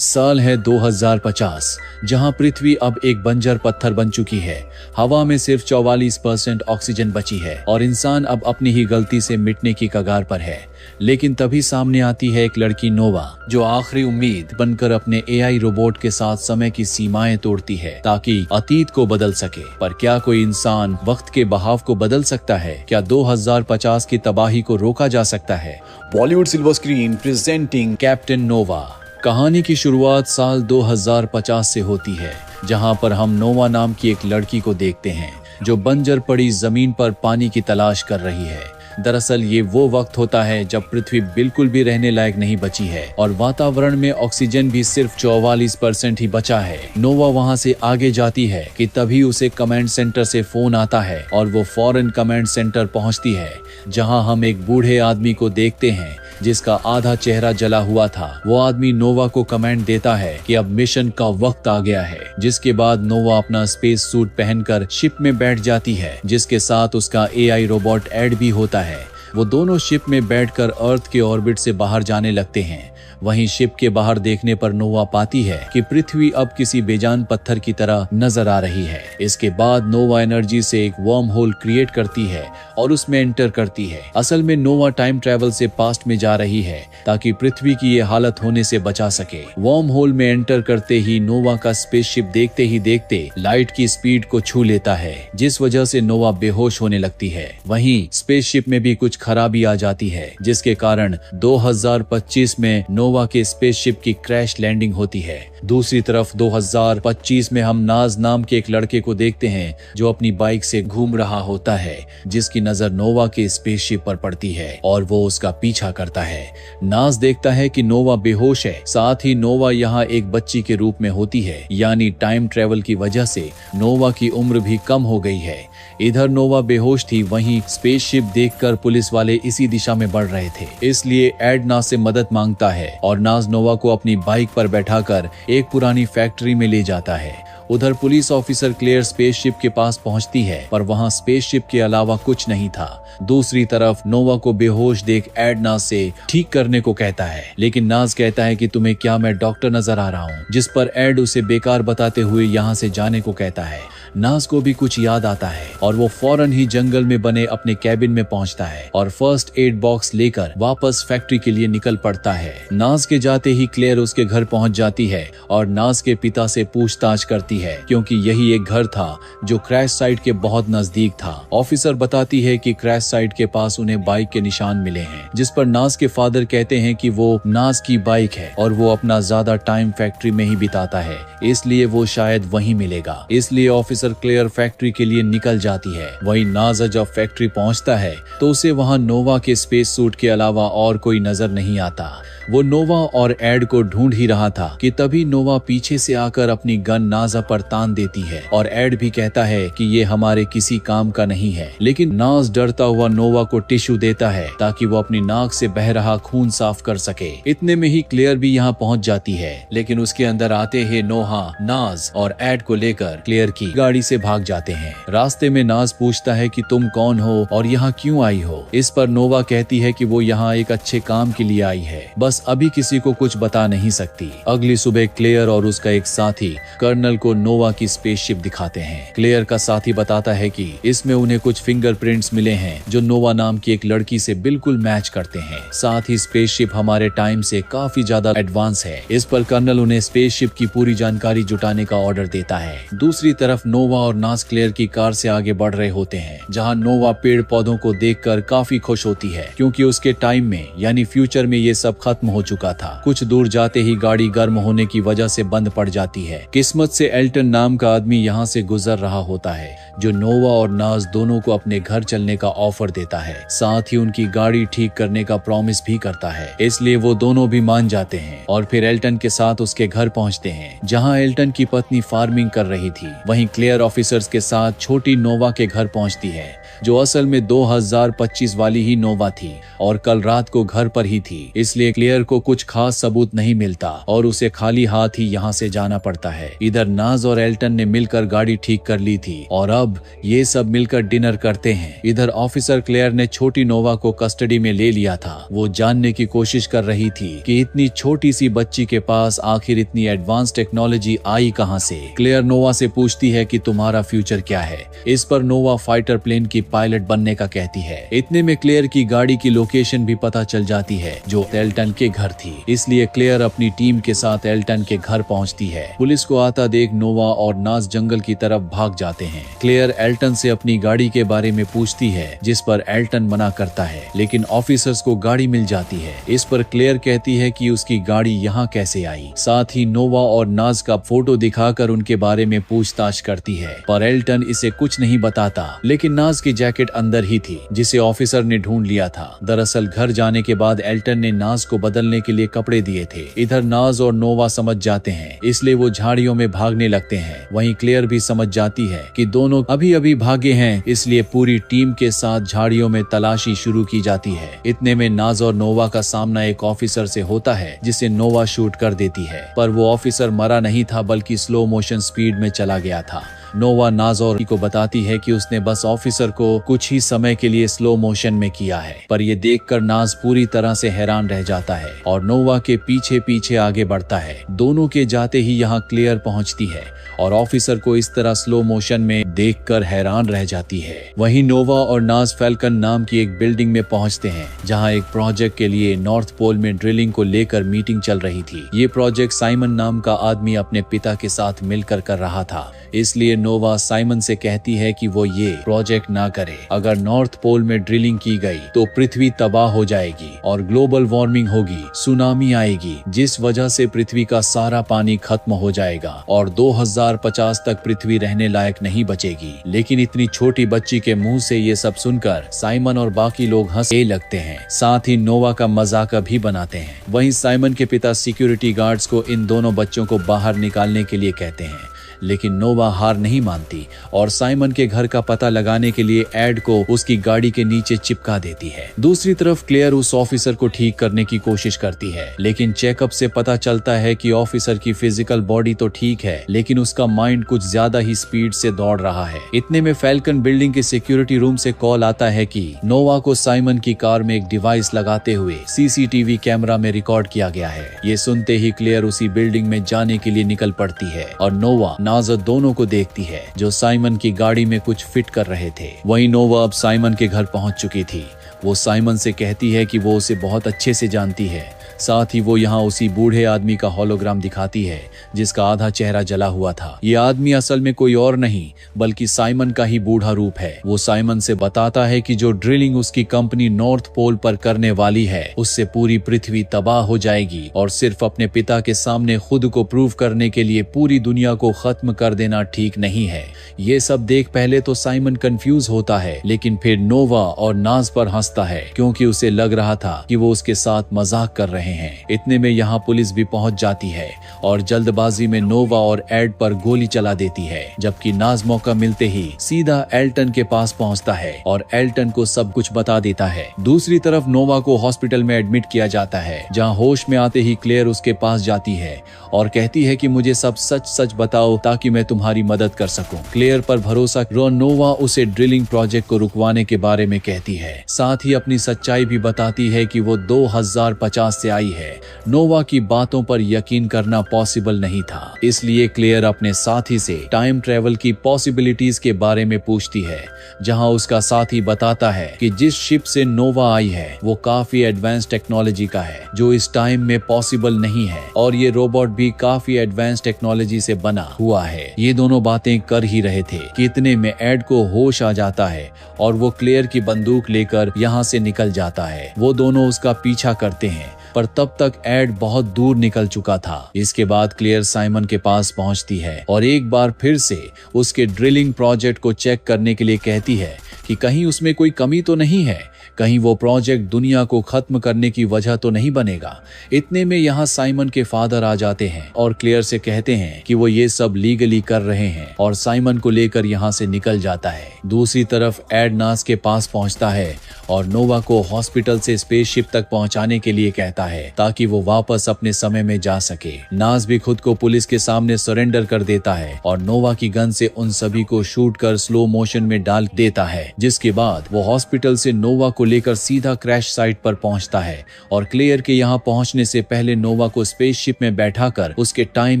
साल है 2050, जहां पृथ्वी अब एक बंजर पत्थर बन चुकी है। हवा में सिर्फ 44% ऑक्सीजन बची है और इंसान अब अपनी ही गलती से मिटने की कगार पर है। लेकिन तभी सामने आती है एक लड़की नोवा, जो आखिरी उम्मीद बनकर अपने एआई रोबोट के साथ समय की सीमाएं तोड़ती है ताकि अतीत को बदल सके। पर क्या कोई इंसान वक्त के बहाव को बदल सकता है? क्या 2050 की तबाही को रोका जा सकता है? Bollywood silver screen presenting captain Nova. कहानी की शुरुआत साल 2050 से होती है, जहां पर हम नोवा नाम की एक लड़की को देखते हैं जो बंजर पड़ी जमीन पर पानी की तलाश कर रही है। दरअसल ये वो वक्त होता है जब पृथ्वी बिल्कुल भी रहने लायक नहीं बची है और वातावरण में ऑक्सीजन भी सिर्फ 44% ही बचा है। नोवा वहां से आगे जाती है कि तभी उसे कमांड सेंटर से फोन आता है और वो फौरन कमांड सेंटर पहुंचती है, जहां हम एक बूढ़े आदमी को देखते हैं जिसका आधा चेहरा जला हुआ था। वो आदमी नोवा को कमांड देता है कि अब मिशन का वक्त आ गया है, जिसके बाद नोवा अपना स्पेस सूट पहनकर शिप में बैठ जाती है, जिसके साथ उसका एआई रोबोट एड भी होता है। वो दोनों शिप में बैठकर अर्थ के ऑर्बिट से बाहर जाने लगते हैं। वहीं शिप के बाहर देखने पर नोवा पाती है कि पृथ्वी अब किसी बेजान पत्थर की तरह नजर आ रही है। इसके बाद नोवा एनर्जी से एक वर्म होल क्रिएट करती है और उसमें एंटर करती है। असल में नोवा टाइम ट्रेवल से पास्ट में जा रही है ताकि पृथ्वी की ये हालत होने से बचा सके। वर्म होल में एंटर करते ही नोवा का स्पेसशिप देखते ही देखते लाइट की स्पीड को छू लेता है, जिस वजह से नोवा बेहोश होने लगती है। वहीं स्पेसशिप में भी कुछ खराबी आ जाती है, जिसके कारण 2025 में नोवा के स्पेसशिप की क्रैश लैंडिंग होती है। दूसरी तरफ 2025 में हम नाज नाम के एक लड़के को देखते हैं जो अपनी बाइक से घूम रहा होता है, जिसकी नजर नोवा के स्पेसशिप पर पड़ती है और वो उसका पीछा करता है। नाज देखता है कि नोवा बेहोश है, साथ ही नोवा यहाँ एक बच्ची के रूप में होती है, यानी टाइम ट्रेवल की वजह से नोवा की उम्र भी कम हो गई है। इधर नोवा बेहोश थी, वहीं स्पेसशिप देखकर पुलिस वाले इसी दिशा में बढ़ रहे थे, इसलिए एड नाज से मदद मांगता है और नाज नोवा को अपनी बाइक पर बैठाकर एक पुरानी फैक्ट्री में ले जाता है। उधर पुलिस ऑफिसर क्लेयर स्पेसशिप के पास पहुंचती है, पर वहां स्पेसशिप के अलावा कुछ नहीं था। दूसरी तरफ नोवा को बेहोश देख एड नाज से ठीक करने को कहता है, लेकिन नाज कहता है कि तुम्हें क्या मैं डॉक्टर नजर आ रहा हूँ, जिस पर एड उसे बेकार बताते हुए यहाँ से जाने को कहता है। नाज को भी कुछ याद आता है और वो फौरन ही जंगल में बने अपने कैबिन में पहुंचता है और फर्स्ट एड बॉक्स लेकर वापस फैक्ट्री के लिए निकल पड़ता है। नाज के जाते ही क्लेयर उसके घर पहुंच जाती है और नाज के पिता से पूछताछ करती है, क्योंकि यही एक घर था जो क्रैश साइट के बहुत नजदीक था। ऑफिसर बताती है कि क्रैश साइट के पास उन्हें बाइक के निशान मिले हैं, जिस पर नाज के फादर कहते हैं कि वो नाज की बाइक है और वो अपना ज्यादा टाइम फैक्ट्री में ही बिताता है, इसलिए वो शायद वहीं मिलेगा। इसलिए ऑफिसर क्लेयर फैक्ट्री के लिए निकल जाती है। वहीं नाज जब फैक्ट्री पहुंचता है तो उसे वहां नोवा के स्पेस सूट के अलावा और कोई नजर नहीं आता। वो नोवा और एड को ढूंढ ही रहा था कि तभी नोवा पीछे से आकर अपनी गन नाजा पर तान देती है और एड भी कहता है कि ये हमारे किसी काम का नहीं है। लेकिन नाज डरता हुआ नोवा को टिश्यू देता है ताकि वो अपनी नाक से बह रहा खून साफ कर सके। इतने में ही क्लेयर भी यहाँ पहुँच जाती है, लेकिन उसके अंदर आते ही नोहा नाज और एड को लेकर क्लेयर की गाड़ी से भाग जाते हैं। रास्ते में नाज पूछता है कि तुम कौन हो और यहाँ क्यों आई हो। इस पर नोवा कहती है कि वो यहाँ एक अच्छे काम के लिए आई है, बस अभी किसी को कुछ बता नहीं सकती। अगली सुबह क्लेयर और उसका एक साथी कर्नल को नोवा की स्पेसशिप दिखाते हैं। क्लेयर का साथी बताता है कि इसमें उन्हें कुछ फिंगरप्रिंट्स मिले हैं जो नोवा नाम की एक लड़की से बिल्कुल मैच करते हैं। साथ ही स्पेसशिप हमारे टाइम से काफी ज्यादा एडवांस है। इस पर कर्नल उन्हें स्पेसशिप की पूरी जानकारी जुटाने का ऑर्डर देता है। दूसरी तरफ नोवा और नाज क्लेयर की कार से आगे बढ़ रहे होते हैं, जहां नोवा पेड़ पौधों को देखकर काफी खुश होती है, क्योंकि उसके टाइम में यानी फ्यूचर में ये सब खत्म हो चुका था। कुछ दूर जाते ही गाड़ी गर्म होने की वजह से बंद पड़ जाती है। किस्मत से एल्टन नाम का आदमी यहाँ से गुजर रहा होता है, जो नोवा और नाज दोनों को अपने घर चलने का ऑफर देता है। साथ ही उनकी गाड़ी ठीक करने का प्रॉमिस भी करता है, इसलिए वो दोनों भी मान जाते हैं और फिर एल्टन के साथ उसके घर पहुँचते हैं, जहाँ एल्टन की पत्नी फार्मिंग कर रही थी। वहीं क्लेयर ऑफिसर्स के साथ छोटी नोवा के घर पहुँचती है। जो असल में 2025 वाली ही नोवा थी और कल रात को घर पर ही थी। इसलिए क्लेयर को कुछ खास सबूत नहीं मिलता और उसे खाली हाथ ही यहाँ से जाना पड़ता है। इधर नाज और एल्टन ने मिलकर गाड़ी ठीक कर ली थी और अब ये सब मिलकर डिनर करते हैं। इधर ऑफिसर क्लेयर ने छोटी नोवा को कस्टडी में ले लिया था। वो जानने की कोशिश कर रही थी कि इतनी छोटी सी बच्ची के पास आखिर इतनी एडवांस टेक्नोलॉजी आई कहां से। क्लेयर नोवा से पूछती है कि तुम्हारा फ्यूचर क्या है। इस पर नोवा फाइटर प्लेन की पायलट बनने का कहती है। इतने में क्लेयर की गाड़ी की लोकेशन भी पता चल जाती है जो एल्टन के घर थी। इसलिए क्लेयर अपनी टीम के साथ एल्टन के घर पहुंचती है। पुलिस को आता देख नोवा और नाज जंगल की तरफ भाग जाते हैं। क्लेयर एल्टन से अपनी गाड़ी के बारे में पूछती है जिस पर एल्टन मना करता है, लेकिन ऑफिसर्स को गाड़ी मिल जाती है। इस पर क्लेयर कहती है कि उसकी गाड़ी यहाँ कैसे आई। साथ ही नोवा और नाज का फोटो दिखाकर उनके बारे में पूछताछ करती है, पर एल्टन इसे कुछ नहीं बताता। लेकिन नाज की जैकेट अंदर ही थी जिसे ऑफिसर ने ढूंढ लिया था। दरअसल घर जाने के बाद एल्टन ने नाज को बदलने के लिए कपड़े दिए थे। इधर नाज और नोवा समझ जाते हैं, इसलिए वो झाड़ियों में भागने लगते हैं। वहीं क्लेयर भी समझ जाती है कि दोनों अभी अभी भागे हैं, इसलिए पूरी टीम के साथ झाड़ियों में तलाशी शुरू की जाती है। इतने में नाज और नोवा का सामना एक ऑफिसर से होता है जिसे नोवा शूट कर देती है, पर वो ऑफिसर मरा नहीं था बल्कि स्लो मोशन स्पीड में चला गया था। नोवा नाज और को बताती है कि उसने बस ऑफिसर को कुछ ही समय के लिए स्लो मोशन में किया है, पर ये देखकर नाज पूरी तरह से हैरान रह जाता है और नोवा के पीछे पीछे आगे बढ़ता है। दोनों के जाते ही यहाँ क्लेयर पहुँचती है और ऑफिसर को इस तरह स्लो मोशन में देखकर हैरान रह जाती है। वहीं नोवा और नाज फैल्कन नाम की एक बिल्डिंग में पहुंचते हैं जहां एक प्रोजेक्ट के लिए नॉर्थ पोल में ड्रिलिंग को लेकर मीटिंग चल रही थी। ये प्रोजेक्ट साइमन नाम का आदमी अपने पिता के साथ मिलकर कर रहा था, इसलिए नोवा साइमन से कहती है कि वो ये प्रोजेक्ट ना करे। अगर नॉर्थ पोल में ड्रिलिंग की गई तो पृथ्वी तबाह हो जाएगी और ग्लोबल वार्मिंग होगी, सुनामी आएगी जिस वजह से पृथ्वी का सारा पानी खत्म हो जाएगा और 2050 तक पृथ्वी रहने लायक नहीं बचेगी। लेकिन इतनी छोटी बच्ची के मुंह से ये सब सुनकर साइमन और बाकी लोग हंसने लगते हैं, साथ ही नोवा का मजाक भी बनाते हैं। वहीं साइमन के पिता सिक्योरिटी गार्ड्स को इन दोनों बच्चों को बाहर निकालने के लिए कहते हैं, लेकिन नोवा हार नहीं मानती और साइमन के घर का पता लगाने के लिए एड को उसकी गाड़ी के नीचे चिपका देती है। दूसरी तरफ क्लेयर उस ऑफिसर को ठीक करने की कोशिश करती है, लेकिन चेकअप से पता चलता है कि ऑफिसर की फिजिकल बॉडी तो ठीक है, लेकिन उसका माइंड कुछ ज्यादा ही स्पीड से दौड़ रहा है। इतने में फैल्कन बिल्डिंग के सिक्योरिटी रूम से कॉल आता है कि नोवा को साइमन की कार में एक डिवाइस लगाते हुए सीसीटीवी कैमरा में रिकॉर्ड किया गया है। ये सुनते ही क्लेयर उसी बिल्डिंग में जाने के लिए निकल पड़ती है और नोवा नाज दोनों को देखती है जो साइमन की गाड़ी में कुछ फिट कर रहे थे। वहीं नोवा अब साइमन के घर पहुंच चुकी थी। वो साइमन से कहती है कि वो उसे बहुत अच्छे से जानती है। साथ ही वो यहाँ उसी बूढ़े आदमी का होलोग्राम दिखाती है जिसका आधा चेहरा जला हुआ था। ये आदमी असल में कोई और नहीं बल्कि साइमन का ही बूढ़ा रूप है। वो साइमन से बताता है कि जो ड्रिलिंग उसकी कंपनी नॉर्थ पोल पर करने वाली है उससे पूरी पृथ्वी तबाह हो जाएगी और सिर्फ अपने पिता के सामने खुद को प्रूव करने के लिए पूरी दुनिया को खत्म कर देना ठीक नहीं है। ये सब देख पहले तो साइमन कंफ्यूज होता है, लेकिन फिर नोवा और नाज पर हंसता है क्योंकि उसे लग रहा था कि वो उसके साथ मजाक कर रहे हैं। इतने में यहाँ पुलिस भी पहुंच जाती है और जल्दबाजी में नोवा और एड पर गोली चला देती है, जबकि नाज मौका मिलते ही सीधा एल्टन के पास पहुंचता है और एल्टन को सब कुछ बता देता है। दूसरी तरफ नोवा को हॉस्पिटल में एडमिट किया जाता है, जहां होश में आते ही क्लेयर उसके पास जाती है और कहती है कि मुझे सब सच सच बताओ ताकि मैं तुम्हारी मदद कर सकूं। क्लेयर पर भरोसा नोवा उसे ड्रिलिंग प्रोजेक्ट को रुकवाने के बारे में कहती है, साथ ही अपनी सच्चाई भी बताती है कि वो 2050 से आई है। नोवा की बातों पर यकीन करना पॉसिबल नहीं था, इसलिए क्लेयर अपने साथी से टाइम ट्रेवल की पॉसिबिलिटीज के बारे में पूछती है, जहां उसका साथी बताता है कि जिस शिप से नोवा आई है वो काफी एडवांस टेक्नोलॉजी का है जो इस टाइम में पॉसिबल नहीं है और ये रोबोट भी काफी एडवांस टेक्नोलॉजी से बना हुआ है। ये दोनों बातें कर ही रहे थे कि इतने में एड को होश आ जाता है और वो क्लेयर की बंदूक लेकर यहाँ से निकल जाता है। वो दोनों उसका पीछा करते हैं, पर तब तक एड बहुत दूर निकल चुका था। इसके बाद क्लेयर साइमन के पास पहुंचती है और एक बार फिर से उसके ड्रिलिंग प्रोजेक्ट को चेक करने के लिए कहती है कि कहीं उसमें कोई कमी तो नहीं है, कहीं वो प्रोजेक्ट दुनिया को खत्म करने की वजह तो नहीं बनेगा। इतने में यहाँ साइमन के फादर आ जाते हैं और क्लेयर से कहते हैं कि वो ये सब लीगली कर रहे हैं और साइमन को लेकर यहाँ से निकल जाता है। दूसरी तरफ एड नास के पास पहुंचता है और नोवा को हॉस्पिटल से स्पेसशिप तक पहुंचाने के लिए कहता है ताकि वो वापस अपने समय में जा सके। नास भी खुद को पुलिस के सामने सरेंडर कर देता है और नोवा की गन से उन सभी को शूट कर स्लो मोशन में डाल देता है, जिसके बाद वो हॉस्पिटल से नोवा को लेकर सीधा क्रैश साइट पर पहुंचता है और क्लेयर के यहाँ पहुंचने से पहले नोवा को स्पेसशिप में बैठाकर उसके टाइम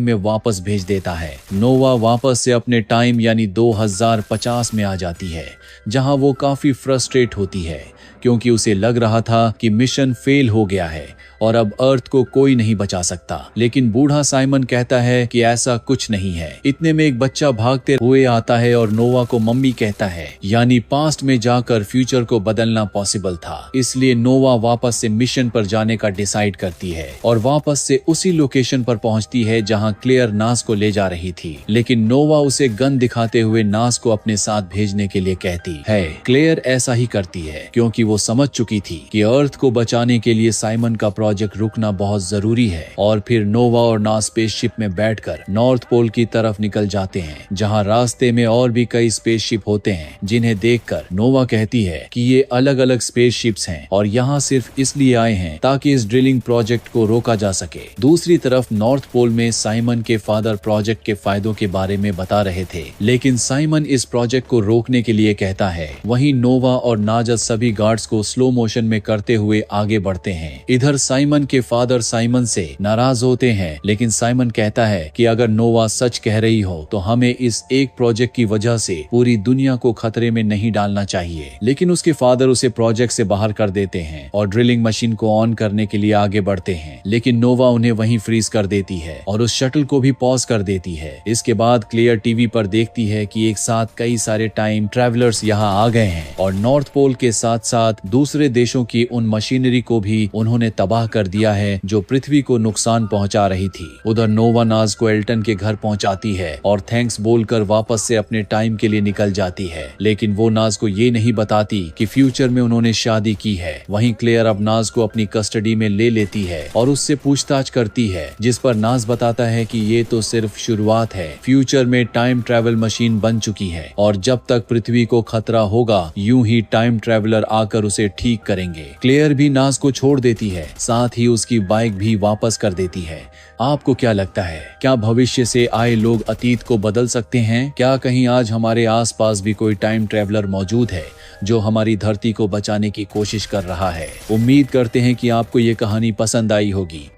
में वापस भेज देता है। नोवा वापस से अपने टाइम यानी 2050 में आ जाती है, जहां वो काफी फ्रस्ट्रेट होती है क्योंकि उसे लग रहा था कि मिशन फेल हो गया है और अब अर्थ को कोई नहीं बचा सकता। लेकिन बूढ़ा साइमन कहता है कि ऐसा कुछ नहीं है। इतने में एक बच्चा भागते हुए आता है और नोवा को मम्मी कहता है, यानी पास्ट में जाकर फ्यूचर को बदलना पॉसिबल था। इसलिए नोवा वापस से मिशन पर जाने का डिसाइड करती है और वापस से उसी लोकेशन पर पहुंचती है जहां क्लेयर नास को ले जा रही थी। लेकिन नोवा उसे गन दिखाते हुए नास को अपने साथ भेजने के लिए कहती है। क्लेयर ऐसा ही करती है क्योंकि वो समझ चुकी थी कि अर्थ को बचाने के लिए साइमन का प्रोजेक्ट रुकना बहुत जरूरी है। और फिर नोवा और नास स्पेसशिप में बैठकर नॉर्थ पोल की तरफ निकल जाते हैं, जहां रास्ते में और भी कई स्पेसशिप होते हैं, जिन्हें देखकर नोवा कहती है कि ये अलग अलग स्पेसशिप्स हैं और यहाँ सिर्फ इसलिए आए हैं ताकि इस ड्रिलिंग प्रोजेक्ट को रोका जा सके। दूसरी तरफ नॉर्थ पोल में साइमन के फादर प्रोजेक्ट के फायदों के बारे में बता रहे थे, लेकिन साइमन इस प्रोजेक्ट को रोकने के लिए कहता है। वहीं नोवा और नाजत सभी गार्ड्स को स्लो मोशन में करते हुए आगे बढ़ते हैं। इधर साइमन के फादर साइमन से नाराज होते हैं, लेकिन साइमन कहता है कि अगर नोवा सच कह रही हो तो हमें इस एक प्रोजेक्ट की वजह से पूरी दुनिया को खतरे में नहीं डालना चाहिए। लेकिन उसके फादर उसे प्रोजेक्ट से बाहर कर देते हैं और ड्रिलिंग मशीन को ऑन करने के लिए आगे बढ़ते हैं, लेकिन नोवा उन्हें वहीं फ्रीज कर देती है और उस शटल को भी पॉज कर देती है। इसके बाद क्लियर टीवी पर देखती है कि एक साथ कई सारे टाइम ट्रैवलर्स यहाँ आ गए हैं और नॉर्थ पोल के साथ साथ दूसरे देशों की उन मशीनरी को भी उन्होंने तबाह कर दिया है जो पृथ्वी को नुकसान पहुंचा रही थी। उधर नोवा नाज को एल्टन के घर पहुंचाती है और थैंक्स बोलकर वापस से अपने टाइम के लिए निकल जाती है, लेकिन वो नाज को ये नहीं बताती कि फ्यूचर में उन्होंने शादी की है। वहीं क्लेयर अब नाज को अपनी कस्टडी में ले लेती है और उससे पूछताछ करती है, जिस पर नाज बताता है कि ये तो सिर्फ शुरुआत है। फ्यूचर में टाइम ट्रैवल मशीन बन चुकी है और जब तक पृथ्वी को खतरा होगा यूं ही टाइम ट्रैवलर आकर उसे ठीक करेंगे। क्लेयर भी नाज को छोड़ देती है, साथ ही उसकी बाइक भी वापस कर देती है। आपको क्या लगता है, क्या भविष्य से आए लोग अतीत को बदल सकते हैं? क्या कहीं आज हमारे आसपास भी कोई टाइम ट्रैवलर मौजूद है जो हमारी धरती को बचाने की कोशिश कर रहा है? उम्मीद करते हैं कि आपको ये कहानी पसंद आई होगी।